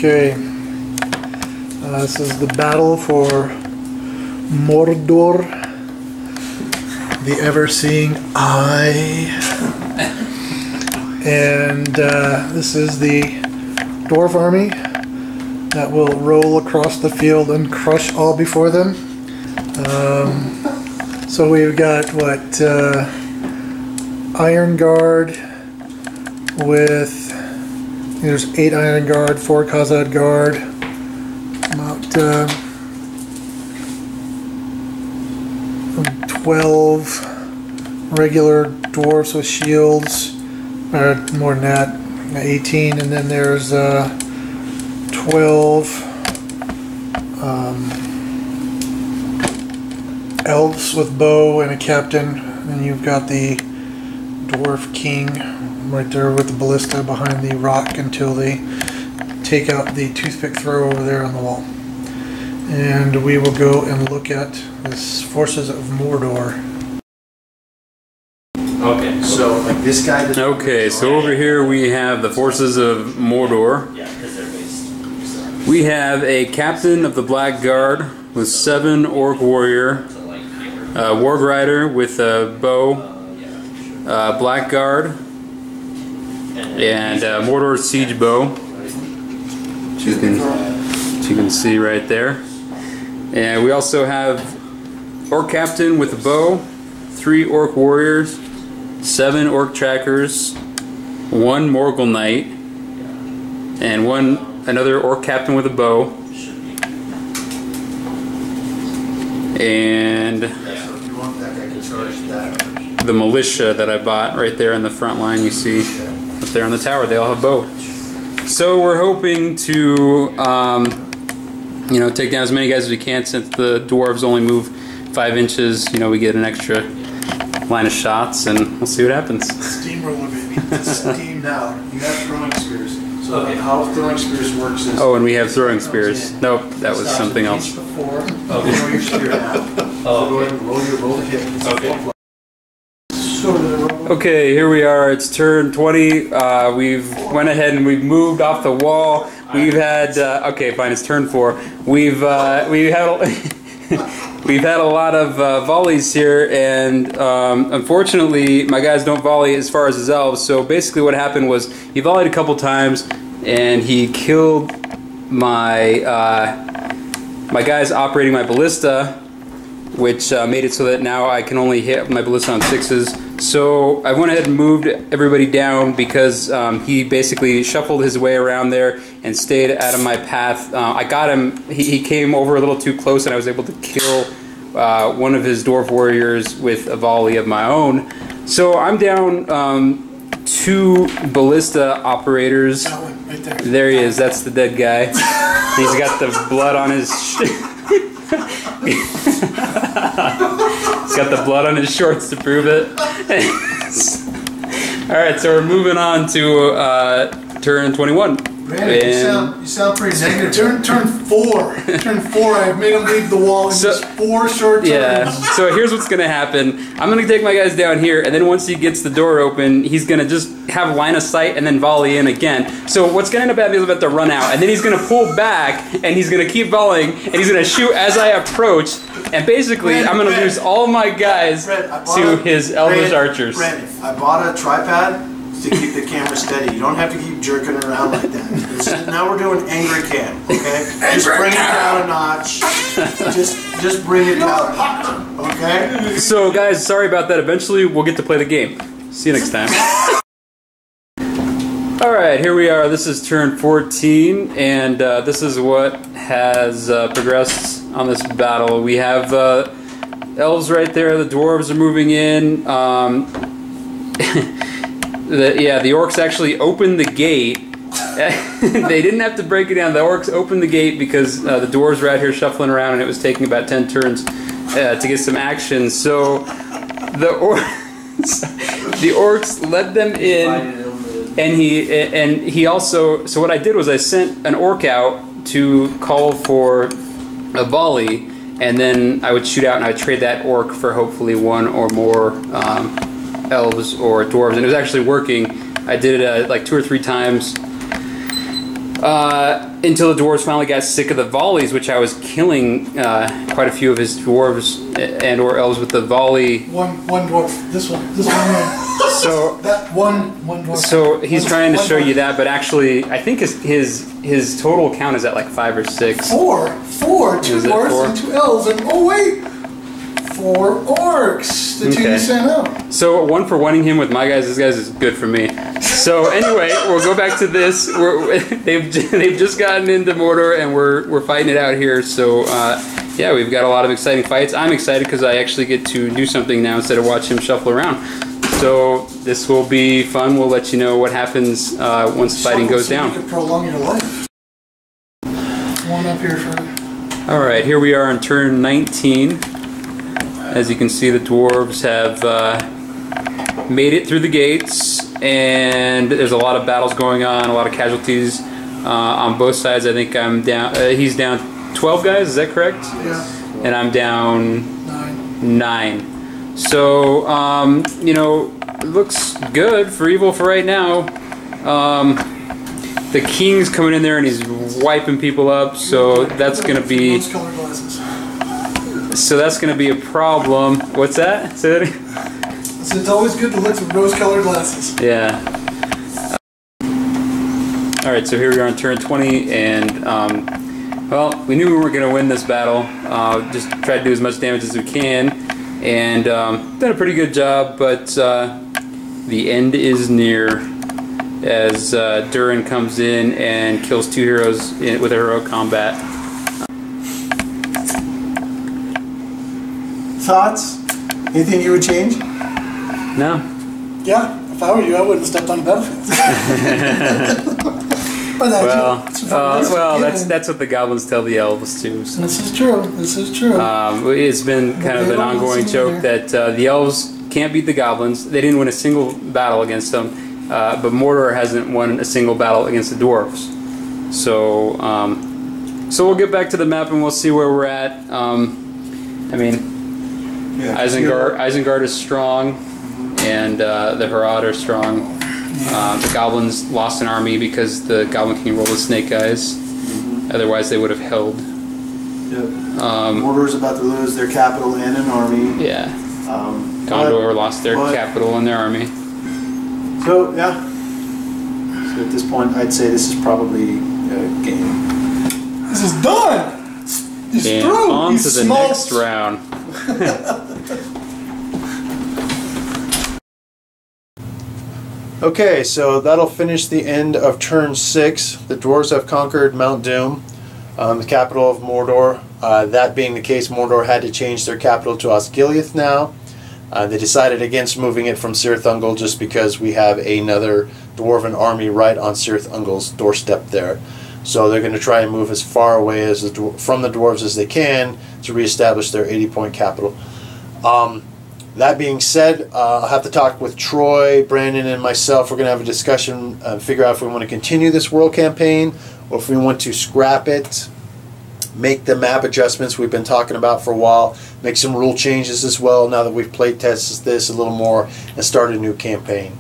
Okay, this is the battle for Mordor, the ever-seeing eye, and this is the dwarf army that will roll across the field and crush all before them. So we've got what, Iron Guard with, there's 8 Iron Guard, 4 Khazad Guard, about 12 regular dwarves with shields, or more than that, 18, and then there's 12 elves with bow and a captain, and you've got the dwarf king right there with the ballista behind the rock until they take out the toothpick throw over there on the wall. And we will go and look at the forces of Mordor. Okay, so like this guy. Okay, so over here we have the forces of Mordor. Yeah, because they're based. We have a captain of the Black Guard with 7 orc warrior, warg rider with a bow, Black Guard, and Mordor siege bow, which you can see right there. And we also have orc captain with a bow, 3 orc warriors, 7 orc trackers, 1 Morgul knight, and another orc captain with a bow, and the militia that I bought right there in the front line. You see up there on the tower, they all have bow. So we're hoping to take down as many guys as we can. Since the dwarves only move 5 inches, we get an extra line of shots, and we'll see what happens. Steamroller, baby. It's steam now. You have throwing spears. So how throwing spears works is... Oh, and we have throwing spears. Nope, that was something else. Before, throw your spear now. Go ahead and roll the hit. Okay. Okay, here we are. It's turn 20. We've went ahead and we've moved off the wall. We've had okay, fine. It's turn 4. We've had we've had a lot of volleys here, and unfortunately, my guys don't volley as far as his elves. So basically, what happened was he volleyed a couple times, and he killed my my guys operating my ballista, which made it so that now I can only hit my ballista on 6s. So I went ahead and moved everybody down because he basically shuffled his way around there and stayed out of my path. I got him, he came over a little too close, and I was able to kill one of his dwarf warriors with a volley of my own. So I'm down 2 ballista operators. Right there. There he is, that's the dead guy. He's got the blood on his... He's got the blood on his shorts to prove it. Alright, so we're moving on to turn 21. Brandon, you sound pretty negative. Turn 4. Turn 4. I've made him leave the wall in just 4 short turns. Yeah, so here's what's going to happen. I'm going to take my guys down here, and then once he gets the door open, he's going to just have line of sight and then volley in again. So what's going to end up happening is about to run out, and then he's going to pull back, and he's going to keep volleying, and he's going to shoot as I approach, and basically I'm going to lose all my guys to his elvish archers. Brandon, I bought a tripod to keep the camera steady. You don't have to keep jerking it around like that. Now we're doing angry cam, okay? Just bring it down a notch. Just bring it down a notch, okay? So guys, sorry about that. Eventually we'll get to play the game. See you next time. Alright, here we are. This is turn 14, and this is what has progressed on this battle. We have elves right there. The dwarves are moving in. The orcs actually opened the gate. They didn't have to break it down. The orcs opened the gate because the dwarves were out here shuffling around, and it was taking about 10 turns to get some action. So the orcs led them in, and he also. So what I did was I sent an orc out to call for a volley, and then I would shoot out and I would trade that orc for hopefully 1 or more elves or dwarves, and it was actually working. I did it like 2 or 3 times. until the dwarves finally got sick of the volleys, which I was killing quite a few of his dwarves and or elves with the volley. One dwarf. This one. So that one dwarf. So he's trying to show you that, but actually, I think his total count is at like 5 or 6. Four. Two dwarves and 2 elves, and oh wait, 4 orcs. The 2 you sent out. So 1 for winning him with my guys. This guy's is good for me. So anyway, we'll go back to this. They've just gotten into Mordor and we're fighting it out here. So yeah, we've got a lot of exciting fights. I'm excited because I actually get to do something now instead of watch him shuffle around. So this will be fun. We'll let you know what happens once fighting goes down. You could prolong your life. One up here for. All right, here we are on turn 19. As you can see, the dwarves have made it through the gates, and there's a lot of battles going on, a lot of casualties on both sides. I think I'm down. He's down 12 guys. Is that correct? Yeah. And I'm down 9. So you know, it looks good for evil for right now. The king's coming in there and he's wiping people up, so that's gonna be. So that's going to be a problem. What's that? Say that again? So it's always good to look at rose-colored glasses. Yeah. Alright, so here we are on turn 20, and, well, we knew we weren't going to win this battle. Just try to do as much damage as we can, and done a pretty good job, but the end is near as Durin comes in and kills 2 heroes with a heroic combat. Thoughts? Anything you would change? No. Yeah, if I were you, I wouldn't have stepped on the battlefield. Well, that's what the goblins tell the elves too. So. This is true. This is true. It's been kind of an ongoing joke that the elves can't beat the goblins. They didn't win a single battle against them, but Mordor hasn't won a single battle against the dwarves. So, so we'll get back to the map and we'll see where we're at. I mean. Yeah, Isengard is strong, and the Harad are strong. The goblins lost an army because the Goblin King rolled with snake eyes. Otherwise, they would have held. Yep. Mordor's about to lose their capital and an army. Yeah. Gondor lost their capital and their army. So yeah. So at this point, I'd say this is probably a game. This is done. He's and through. on He's to the next round. Okay, so that'll finish the end of turn 6. The dwarves have conquered Mount Doom, the capital of Mordor. That being the case, Mordor had to change their capital to Osgiliath now. They decided against moving it from Cirith Ungol just because we have another dwarven army right on Cirith Ungol's doorstep there. So they're going to try and move as far away as from the dwarves as they can to reestablish their 80-point capital. That being said, I'll have to talk with Troy, Brandon, and myself. We're going to have a discussion and figure out if we want to continue this world campaign or if we want to scrap it, make the map adjustments we've been talking about for a while, make some rule changes as well now that we've played tested this a little more, and start a new campaign.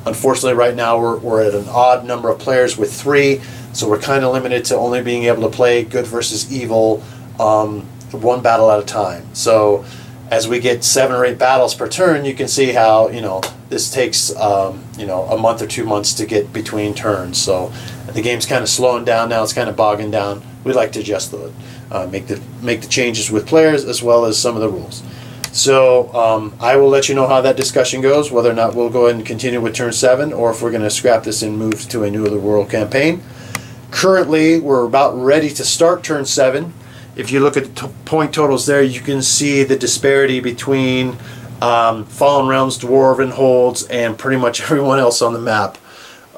Unfortunately, right now we're at an odd number of players with 3, so we're kind of limited to only being able to play good versus evil one battle at a time. So as we get 7 or 8 battles per turn, you can see how, you know, this takes you know, a month or 2 months to get between turns. So the game's kind of slowing down now. It's kind of bogging down. We'd like to adjust the make the changes with players as well as some of the rules. So I will let you know how that discussion goes, whether or not we'll go ahead and continue with turn 7 or if we're going to scrap this and move to a new other world campaign. Currently, we're about ready to start turn 7. If you look at the point totals there, you can see the disparity between Fallen Realms, Dwarven Holds, and pretty much everyone else on the map.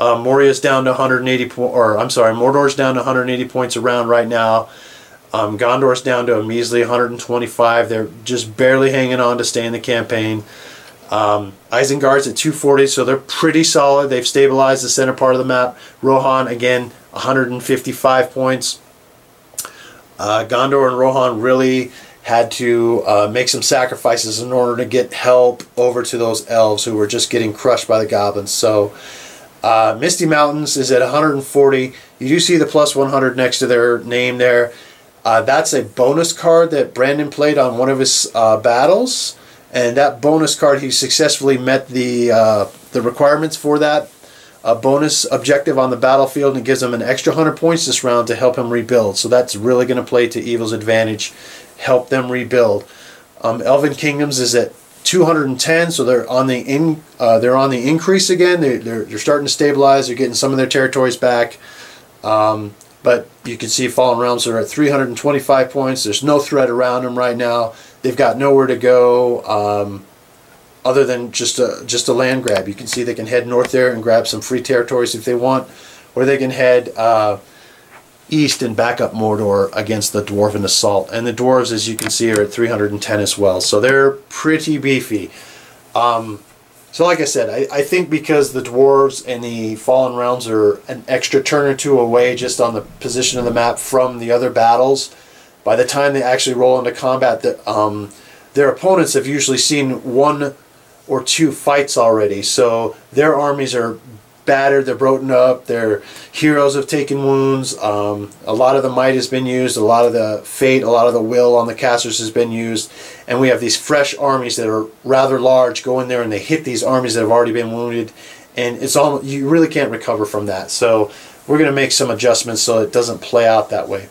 Moria's down to 180 Mordor's down to 180 points around right now. Gondor's down to a measly 125. They're just barely hanging on to stay in the campaign. Isengard's at 240, so they're pretty solid. They've stabilized the center part of the map. Rohan, again, 155 points. Gondor and Rohan really had to make some sacrifices in order to get help over to those elves who were just getting crushed by the goblins. So Misty Mountains is at 140. You do see the plus 100 next to their name there. That's a bonus card that Brandon played on one of his battles, and that bonus card, he successfully met the requirements for that bonus objective on the battlefield, and it gives him an extra 100 points this round to help him rebuild. So that's really going to play to Evil's advantage, help them rebuild. Elven Kingdoms is at 210, so they're on the increase again. They're starting to stabilize. They're getting some of their territories back. But you can see Fallen Realms are at 325 points. There's no threat around them right now. They've got nowhere to go other than just a land grab. You can see they can head north there and grab some free territories if they want, or they can head east and back up Mordor against the Dwarven Assault. And the Dwarves, as you can see, are at 310 as well. So they're pretty beefy. So like I said, I think because the Dwarves and the Fallen Realms are an extra turn or two away just on the position of the map from the other battles, by the time they actually roll into combat, their opponents have usually seen 1 or 2 fights already. So their armies are battered, they're broken up, their heroes have taken wounds, a lot of the might has been used, a lot of the fate, a lot of the will on the casters has been used, and we have these fresh armies that are rather large go in there and they hit these armies that have already been wounded, and it's all, you really can't recover from that. So we're going to make some adjustments so it doesn't play out that way.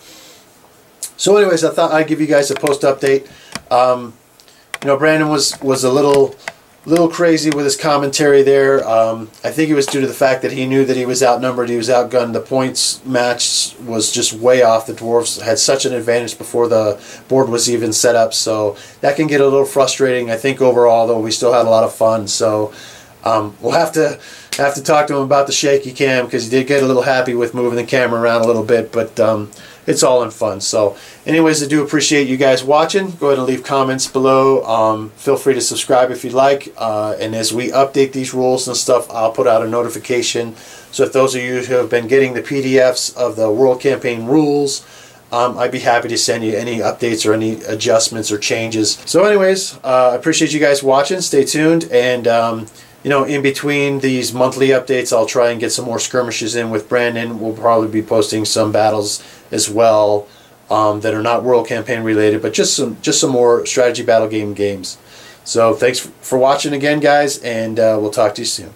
So anyways, I thought I'd give you guys a post update. You know, Brandon was a little crazy with his commentary there. I think it was due to the fact that he knew that he was outnumbered, he was outgunned. The points match was just way off. The Dwarves had such an advantage before the board was even set up, so that can get a little frustrating. I think overall, though, we still had a lot of fun. So we'll have to talk to him about the shaky cam, because he did get a little happy with moving the camera around a little bit, but it's all in fun. So anyways, I do appreciate you guys watching. Go ahead and leave comments below. Feel free to subscribe if you'd like. And as we update these rules and stuff, I'll put out a notification. So if those of you who have been getting the PDFs of the World Campaign rules, I'd be happy to send you any updates or any adjustments or changes. So anyways, I appreciate you guys watching. Stay tuned. And you know, in between these monthly updates, I'll try and get some more skirmishes in with Brandon. We'll probably be posting some battles as well that are not World Campaign related, but just some more strategy battle games. So thanks for watching again, guys, and we'll talk to you soon.